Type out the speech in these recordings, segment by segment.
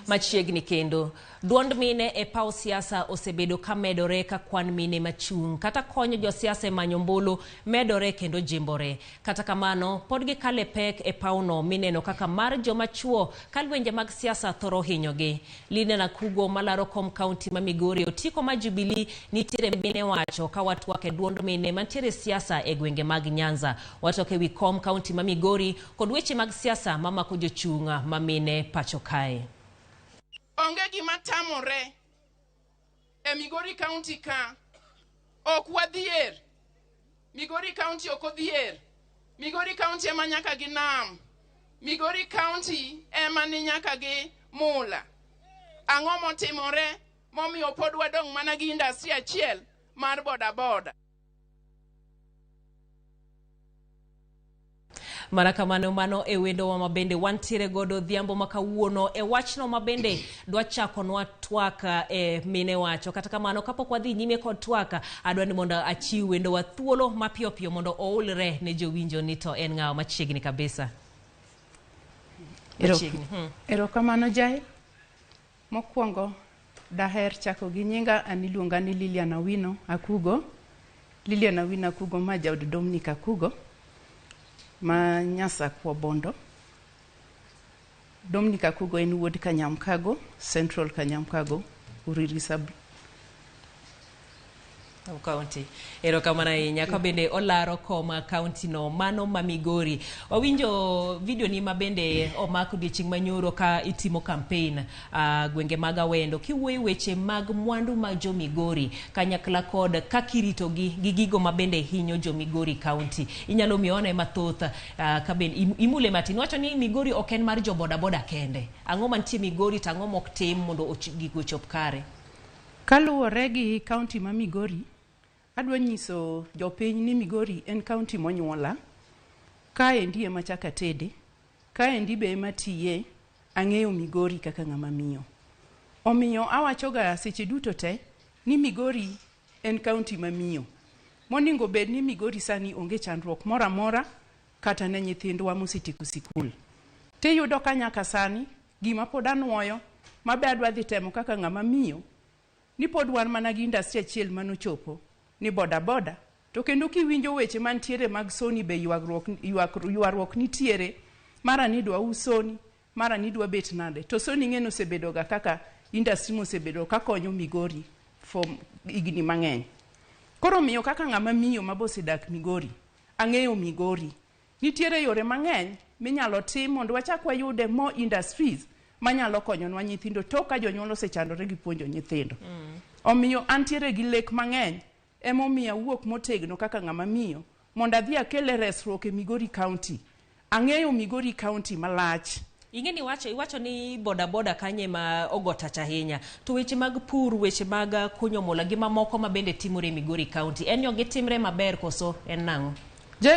Machiegni kendo Duond Mine e paw siasa osebedo ka medore ka kwan mine machung' kata konyo jo siasa manyo mbulu medore kendo jimbore. Kata kamano pod gikale pek e pawno mineno kaka mar joma chuo ka lwenje mag siasa thoro hinyogi. Lilian Akugo malaro kom kaunti ma Migori otiko ma Jubilee nitiere mine wacho ka watwak e Duond Mine mantiere siasa e gwenge mag Nyanza. Watoke wi kom kaunti ma Migori kod weche mag siasa mamako jochung' ma mine pacho kae. Onge gima tamore e Migori County ka ok wadhier. Migori County ok odhier. Migori County ema nyaka gi nam. Migori County ema ni nyaka gi mula. Ang'o motimore momiyo pod wadong' mana gi industry achiel mar boda boda. Marakamano mano e wendo wa mabende wantiere godo dhiambo makawuono e wachno mabende dwa chako nwa twaka e mine wacho. Kata kamano kapok wadhi nyime kod twaka adwani mondo achiw wendo wa thuolo mapiyo piyo mondo oulre ne jowinjo ni to en ng'awa machiegni kabisa. Erokamano Jai. Mokwongo daher chako gi nyinga aniluonga ni Lilian Akugo. Lilian Akugo ma jaod Dominic Akugo ma Nyasa kwa Bondo. Dominic Akugo en wuod Kanyamkago, Central Kanyamkago, Uriri Sub County. Erokamano ahinya ka bende olaro koma county no mano ma Migori. Wawinjo video ni mabende omako odiochieng' manyoro ka itimo campaign gwenge mag Awendo kiwuoyo weche mag mwandu mag jo Migori kanyakla kod kakirito gi gigo mabende hinyo jo Migori County. Inyalo mione mathoth ka bende imule matin wacho ni Migori ok en mar jo boda boda kende. Ang'o mantie Migori tang'o mok tim mondo gigo chop kare. Kaluwore gi county ma Migori, adwa nyiso jopiny ni Migori en county monyuola. Kaendi ema chaka tede, kaendi be ema tiye, ang'eyo Migori kaka ng'ama miyo. Omiyo awachoga seche duto te ni Migori en county ma miyo. Moningo bed ni Migori sani onge chandruok mora mora kata ne nyithindwa mosetieko sikul. Te yudo ka nyaka sani gima pod anuoyo mabe adwa dhi temo kaka ng'ama miyo ni pod wan mana gi industry achiel manochopo ni boda boda. To kendo kiwinjo weche mantiere mag soni be yuagruok nitiere, mara ni dwa usoni, mara ni dwa bet nade. To soni ng'eno osebedo ga kaka industry mosebedo ka konyo Migori for igni mang'eny. Koro miyo kaka ng'ama miyo mabosedak Migori, ang'eyo Migori. Nitiere yore mang'eny minyalo tim mondo wachak wayude more industries manyalo konyo nyithindo to ka jonyuol osechandore gi puonjo nyithindo. Omiyo antiere gi lek mang'eny emomiyo wuok motegno kaka ng'ama miyo mondo adhi akele resruok e Migori County. Ang'eyo Migori County malach. Ingeni iwacho ni boda boda kanye ma ogotach ahinya. To weche mag pur, weche mag kunyo mola gi mamoko mabende timore Migori County. En yo gitimre maber koso en nang'o?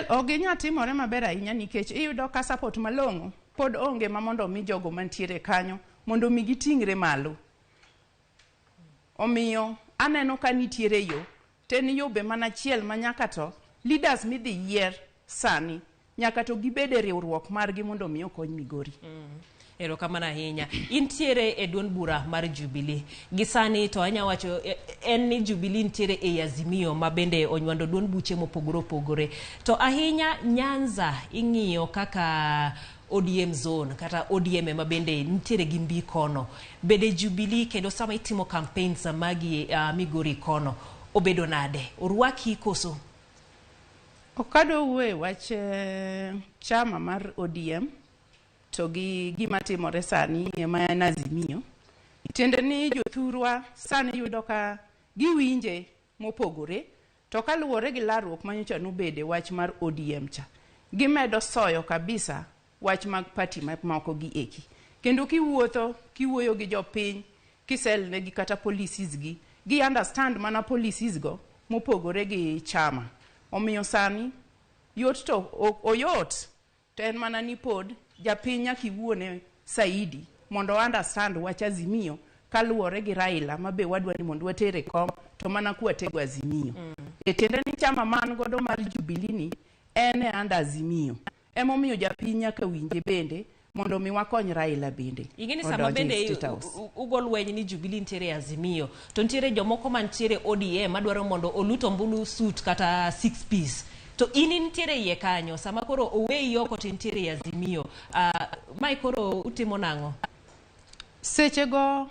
Oginya timore maber ahinya nikech iyudo ka support malong'o pod onge ma mondo mi jogo mantiere kanyo mondo mi gitingre malo. Omiyo aneno ka nitiere yo, ten yo be mana chiel manyaka to leaders midhi yier sani nyaka to gibede riwruok margi mondo mi okony Migori. Erokamano ahinya. Intiere e duond bura mar Jubilee. Gisani to anya wacho en ni Jubilee ntiere e Azimio mabende onywando duond buche mopogore. To ahinya Nyanza ing'iyo kaka ODM zone kata ODM mabende nitiere gi mbi kono. Bede Jubilee kendo sama itimo campaigns magi Migori kono obedo nade? Orwaki koso? Okado uwe wach chama mar ODM to gi gima timore sani ema en Azimio. Tiende ni jothurwa sani yudo ka giwinje mopogore to kaluwore gi larruok manyocha nobede wach mar ODM cha. Gimedo soyo kabisa wach mag party moko gi eki. Kendo kiwuoyo gi jopiny, kisel ne gi kata policies gi understand mana policies go mopogore gi chama. Omiyo sani yot to oyot to en mana ni pod japiny nyaka iwuone saidi mondo understand wach Azimio kaluwore gi Raila mabe wadwa ni mondo watere kom to mana kuwatego Azimio. Tiende ni chama man godo mar Jubilee ni en and Azimio. Emomiyo japiny nyaka winje bende mondo mi wakony Raila bende. Ingeni sama bende ugo lweny ni Jubilee ntiere Azimio, to ntiere jomoko mantiere ODM madwaro mondo oluto mbulu suit kata 6 piece. To ini ntiere iye kanyo, sama koro owei oko to ntiere Azimio. Mai koro utimo nang'o? Seche go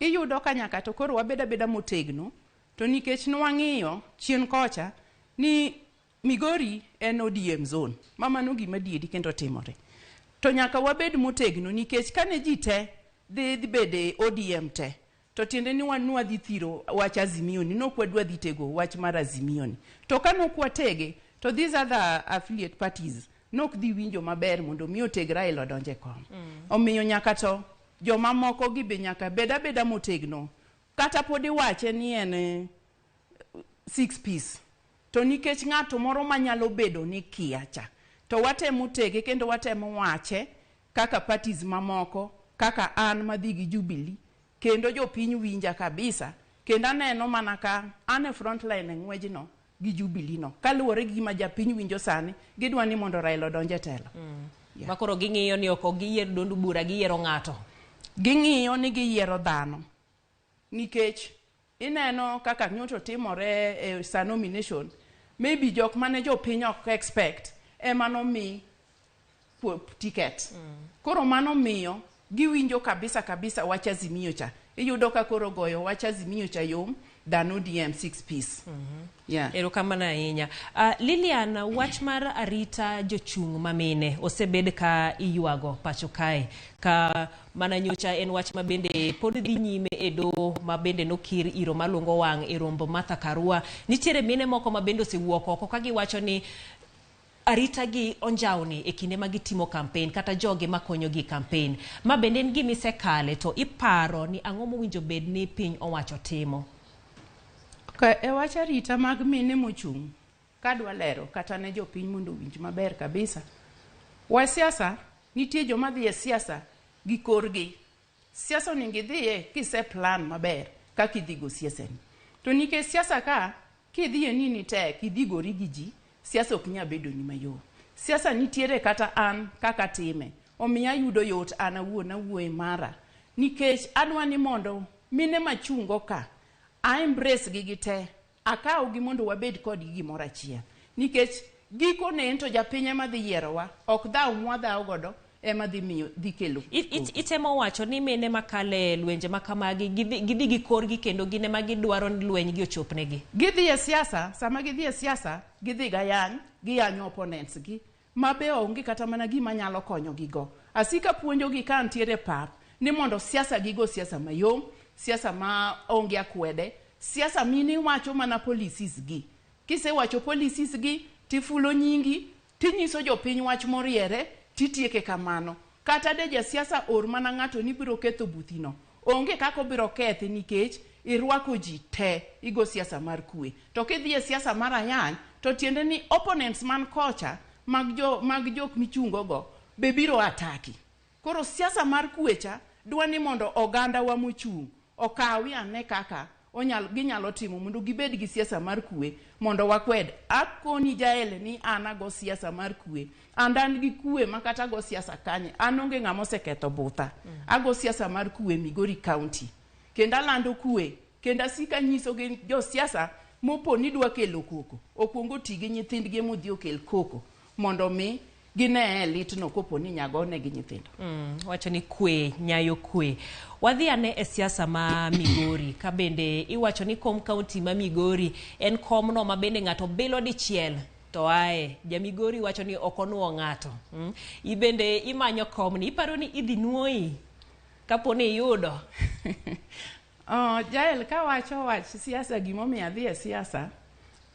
iyudo ka nyaka to koro wabeda motegno, to nikech nwang'iyo chien kocha ni Migori en ODM zone. Mama no gima diedi kendo timore. To nyaka wabed motegno nikech kane ji te dhi bede ODM te, to tiende ni wanwa dhi thiro wach Azimio ni, nok wadwa dhi tego wach mar Azimio ni. To kanok watege, to these other affiliate parties nok dhi winjo maber mondo mi oteg Raila donje kom. Omiyo nyaka to joma moko gi be nyaka beda motegno. Kata podi wache ni en 6 piece. To nikech ng'ato moro manyalo bedo ni kiacha. To watemo tege kendo watemo wache kaka parties mamoko, kaka an madhi gi Jubilee, kendo jopiny winja kabisa, kendo aneno mana ka ane frontline ng'wejno gi Jubilee no. Kaluwore gi gima japiny winjo sani, gidwa ni mondo Raila donje telo. Makoro ging'iyo ni oko giyier dondu bura, giyiero ng'ato. Ging'iyo ni giyiero dhano. Nikech ineno kaka nyoto timore sa nomination, maybe jok mane jopiny ok expect emano mi ticket. Koro mano miyo giwinjo kabisa wach Azimio cha. Iyudo ka koro goyo wach Azimio cha yom than ODM 6 piece. Erokamano ahinya. Lilian, wach mar arita jochung' mamine osebed ka iywago pacho kae, ka mana nyocha en wach mabende pod dhi nyime e doho, mabende nokir iro malungo wang' e rombo Martha Karua. Nitiere mine moko mabende osewuok oko ka giwacho ni arita gi onjawni e kinde magitimo campaign kata joge makonyo gi campaign. Ma bende en gima isekale, to iparo ni ang'o mowinjo bed ni piny owacho timo? E wach arita mag mine mochung' kadwa lero kata ne jopiny mondo winj maber kabisa. Wa siasa, nitie joma dhi e siasa gi korgi. Siasa onego idhiye kise plan maber kaka idhi go siasa ni. To nikech siasa ka kidhiye nini tek, idhi gori gi ji, siasa ok nya bedo ni mayot. Siasa nitiere kata an kaka time. Omiya yudo yot an awuoye mara. Nikech adwa ni mondo mine machungo ka I embrace gi te. Akaw gi mondo wabed kod gimoro achiel. Nikech giko ne ento japinye madhi yierowa, ok dhaw mwadhaw godo ema dhi miyo dhi kelo. Itemo wacho ni mine makale lwenje makamagi gidhi gi korgi kendo gine ma gidwaro ni lweny gi ochopnegi. Gidhi e siasa, sama gidhi e siasa, gidhi gayany, giyanyo opponents gi, mabe onge kata mana gima nyalo konyo gigo. Asika puonjo gi ka ntiere pap, ni mondo siasa gigo siasa mayom, siasa ma onge akwede, siasa mini wacho mana policies gi. Kise wacho policies gi, tifulo nyingi, tinyiso jopiny wach moriere, titieke kamano. Kata de ja siasa or mana ng'ato ni biro ketho buthino. Onge kako biro kethi nikech irwako ji te, igo siasa mar kwe. To kidhi e siasa mar ayany, to tiende ni opponents man kocha, mag jok michungo go, be biro ataki. Koro siasa mar kwecha, dwa ni mondo oganda wa mochung' okawi ane kaka ginyalo timo mondo gibed gi siasa mar kwe mondo wakwed. Akoni Jael ni ana go siasa mar kwe, andan gi kwe makata go siasa kanye, anonge ng'amo seketho butha. Ago siasa mar kwe Migori County. Kenda lando kwe, kenda sika nyiso gi jo siasa mopo ni dwa kelo koko. Okuongo tigi nyithindgi modhi okel koko mondo mi gine litno kopo ni nyagone gi nyithindo. Wacho ni kwe, nyayo kwe. Wadhi ane e siasa ma Migori, ka bende iwacho ni kom county ma Migori en komno ma bende ng'ato bilo dichiel. To ae, ja Migori wacho ni okonuo ng'ato. Ibende imanyo komni, iparo ni idhi nuoi kapo ni yudo. Jael ka wacho wach siasa gimomiyo adhi e siasa,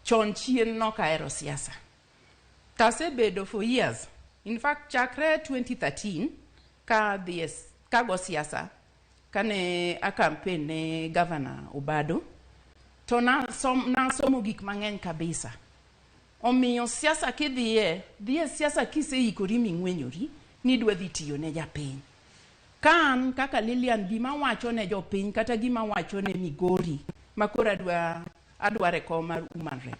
chon chien nokaero siasa. Kasebedo for years. In fact, chakre 2013, ka go siasa, kane a campaign ne Governor Obado, to na somo gik mang'eny kabisa. Omiyo siasa kidhiye siasa kiseikori ming'wenyori, ni dwa dhi tiyo ne japiny. Kan kaka Lilian gima wacho ne jopiny, kata gima wacho ne Migori, makora adwa rekom mar human rep.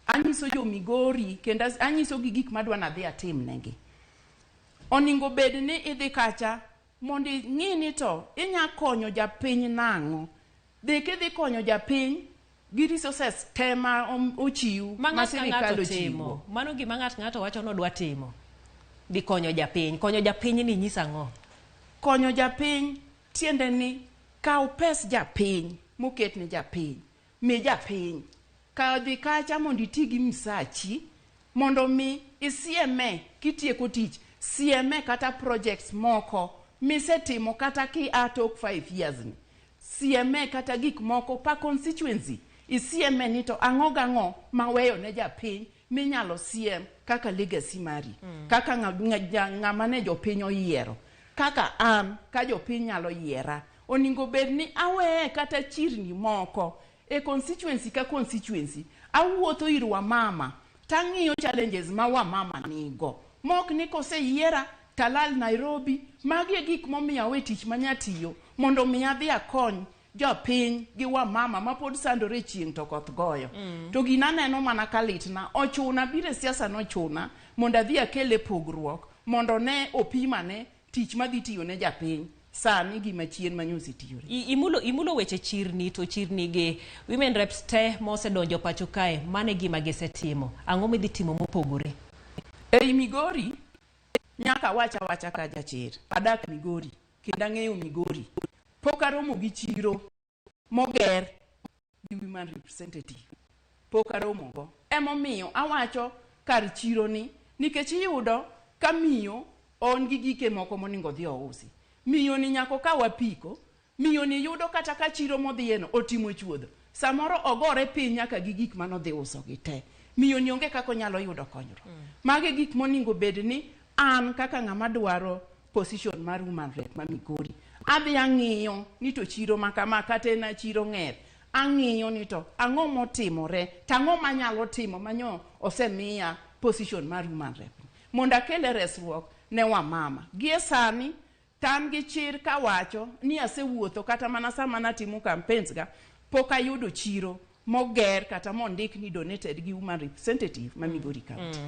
Anyiso jo Migori, kenda anyiso gi gik madwa na dhi atim negi. oningo bed ni idhi kacha mondi ng'ini to inya konyo japiny nang'o. Dhi kidhi konyo japiny gi resources tema ochiw ma sirikal ochiwo. Mano gima ng'ato wacho no dwa timo. Dhi konyo japiny. Konyo japiny ni nyisa ng'o? Konyo japiny tiende ni kaw pes japiny moket ni japiny. Mi japiny. Ka dhi kacha mondo iti gi msachi mondo mi isieme kitieko tich. Sieme kata projects moko misetimo kata ki atok 5 years ni. Sieme kata gik moko pa constituency. Isieme ni to ang'o maweyo ne japiny minyalo siem kaka legacy mari. Kaka ng'ama ne jopiny oyiero. Kaka an ka jopiny nyalo yiera. Oningo bed ni aweye kata chirni moko e constituency ka constituency. Awuotho ir wamama. Tang'iyo challenges ma wamama nigo. Mok ni kose yiera talal Nairobi. Magi e gik momiyo awe tich manyatiyo mondo mi adhi akony jopiny gi wamama ma pod sandore chieng' to koth goyo. To gina neno mana kalitna. Ochuna bire siasa nochuna mondo adhi akele pogruok mondo ne opimane tich madhi tiyo ne japiny. Sani gima chien manyusi tiyore. Imulo weche chirni to chirni ge women reps te mose donjo pacho kae mane gima gisetimo. Ang'o midhi timo mopogore? Ei Migori nyaka wacha ka jachir. Adak Migori kendo ang'eyo Migori. Pok aromo gi chiro moger gi women representative. Pok aromo go. Emomiyo awacho kar chiro ni nikech iyudo ka miyo on gi gike moko moningo dhi ousi. Miyo ni nyako ka wapiko, miyo ni yudo kata ka chiro modhieno otimo chuodho. Samoro ogore piny nyaka gi gik mano dhi uso gi te. Miyo ni onge kako nyalo yudo konyro. Mage gik moningo bed ni an kaka ng'ama dwaro position mar woman rep ma Migori. Adhi ang'iyo ni to chiro makama kata na chiro ng'er. Ang'iyo ni to ang'o motimore, tang'o manyalo timo manyo osemiya position mar woman rep. Mondo akele resruok ne wamama. Gie sani tan gi chir kawacho ni asewuotho kata mana sama natimo campaigns ga pok ayudo chiro moger kata mondik ni donated gi woman representative ma Migori County.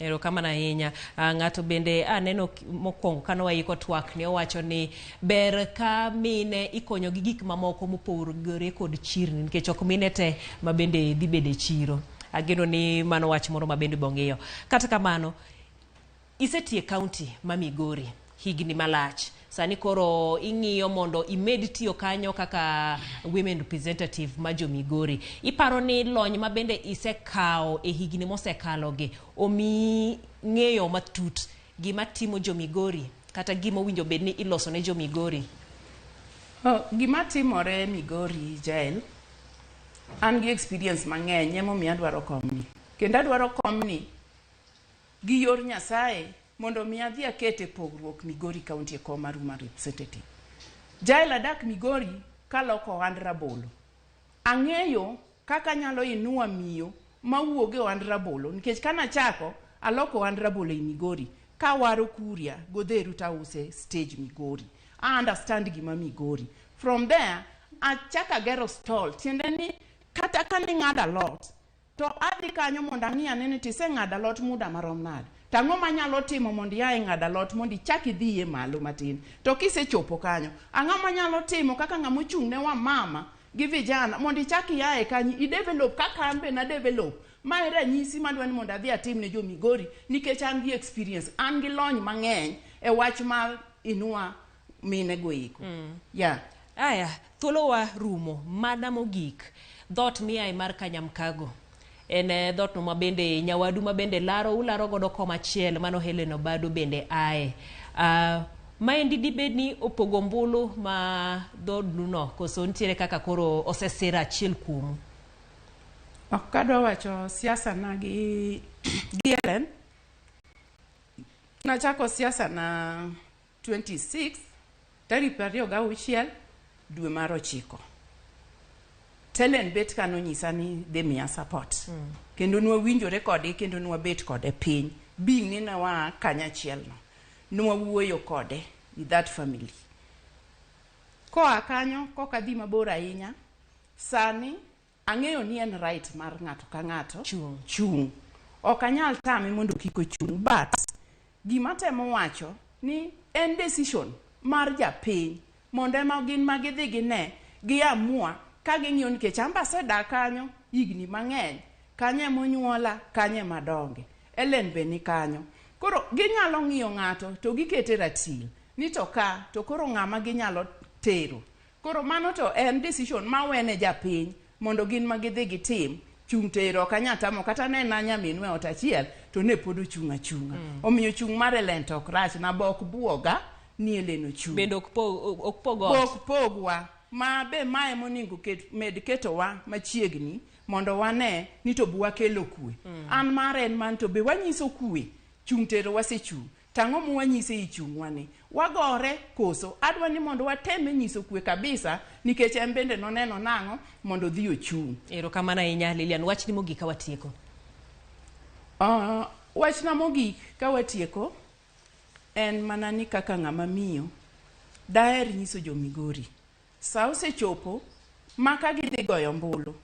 Ero kama na hinya. Ng'ato bende aneno mokwongo kano waiko twak ni owacho ni ber ka mine ikonyo gi gik mamoko mopogore kod chirni nikech ok mine te ma bende dhi bede chiro. Ageno ni mano wach moro ma bende bong'iyo. Kata kamano isetie county ma Migori higni malach. Sani koro ing'iyo mondo imed tiyo kanyo kaka women representative ma jo Migori. Iparo ni lony ma bende isekao e higni mosekalogi omi ng'eyo matut gima timo jo Migori kata gima winjo bed ni iloso ne jo Migori? Gima timore Migori jael an gi experience mang'eny emo mi adwaro komni. Kendo adwaro komni gi yor Nyasaye mondo mi adhi akete pogruok Migori County e kom mar woman representative. Jael adak Migori kaloko ohand rabolo. Ang'eyo kaka nyalo inua miyo mawuoge ohand rabolo nikech kana chako aloko ohand rabolo e Migori kawaro Kuria godheru tause stage Migori. I understand gima Migori. From there achaka gero stall tiende ni kata kani ng'ada lot to adhi kanyo mondo ang'iya ni tise ng'ada lot muda marom nade. Tang'o manyalo timo mondo ya ng'ada lot mondo ichak idhiye malo matin. To kisechopo kanyo, ang'o manyalo timo kaka ng'ama ochung' ne wamama gi vijana mondo ichak yae kanyo i-develop kaka an be na develop. Ma era nyisi madwa ni mondo adhi atim ne jo Migori nikech an gi experience, an gi lony mang'eny e wach mar inua mine goiko. Aya, thuolo wa rumo mana mogik. Dhot miae mar Kanyamkago. En dhot no mabende nyawadu mabende ularo godo komachiel mano Helen Obado bende ae. Maendi dibed ni opogo mbulu ma dhodu no koso ntiere kaka koro osesira achiel kuomu? Kadwa wacho siasa na gi Helen. Nachako siasa na 26 tarik 26 dwe mar 9. Helen bet kano nyisa ni dhi miya support. Kendo nwa winjore kode kendo nwa bet kode piny. Being ni na wa kanyachiel no. Nwa wuoyo kode with that family. Koa kanyo koka dhi mabor ahinya. Sani ang'eyo ni en right mar ng'ato ka ng'ato chung. Ok anyal tame mondo kik ochung, but gima temo wacho ni en decision mar japiny mondo ema gin magidhi gine giamua ka ging'iyo nikech ambassador kanyo higni mang'eny kanye monyuola kanye madonge Ellen be ni kanyo koro ginyalo ng'iyo ng'ato to gikete ratil ni to ka to koro ng'ama ginyalo tero koro mano to en decision mawene japiny mondo gin magidhi gitim chung tero kanyatamo kata ne na nyaminwe ot achiel to ne pod ochung' achung'a omiyo chung mar Ellen to ok rach na bok buoga ni Ellen ochung' bende ok pogwa ma be mae moningo med ketowa machiegni mondo wane ni to buwa kelo kwe an mar en man to be wanyiso kwe chung tero wasechung tang'o mu wanyise ichung wane wagore koso adwa ni mondo wateme nyiso kwe kabisa nikech en bende noneno nang'o mondo dhi ochung. Erokamano ahinya Lilian, wachni mogik ka watieko. Wachna mogik ka watieko en mana ni kaka ng'ama miyo daher nyiso jo Migori sa osechopo maka gidhi goyo ombulu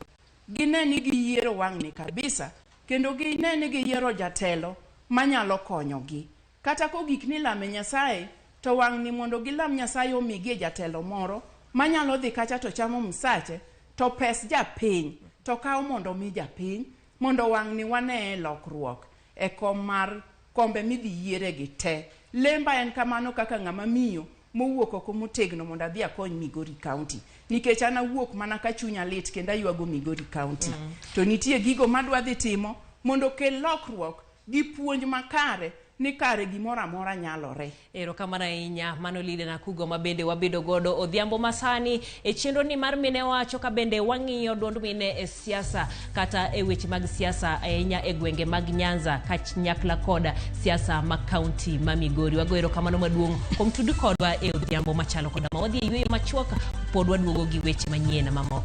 gine ni giyiero wang'ni kabisa kendo gine ni giyiero jatelo manyalo konyogi kata kogik ni lame Nyasaye to wang'ni mondo gilam Nyasaye omigie jatelo moro manyalo dhi kacha to chamo msache to pes japiny to kawo mondo mi japiny mondo wang'ni wane lokruok e kom mar kombe midhi yiere gi te lemba en kamano kaka ng'ama miyo mowuok oko motegno mondo adhi akony Migori County nikech ana wuok mana ka chunya lit kendo aywago Migori County to nitie gigo madwa dhi timo mondo kel lokruok gi puonj makare ni kare gimoro amora nyalore. Erokamano ahinya mano Lilian Akugo ma bende wabedo godo odhiambo masani e chenro ni mar mine wacho ka bende wang'iyo duond mine e siasa kata e weche mag siasa ahinya e gwenge mag Nyanza kanyakla koda siasa mag kaunti ma Migori. Wago erokamano maduong' kuom tudu kodwa e odhiambo machalo koda ma wadhi yweyo machuok pod waduogo gi weche manyien mamoko.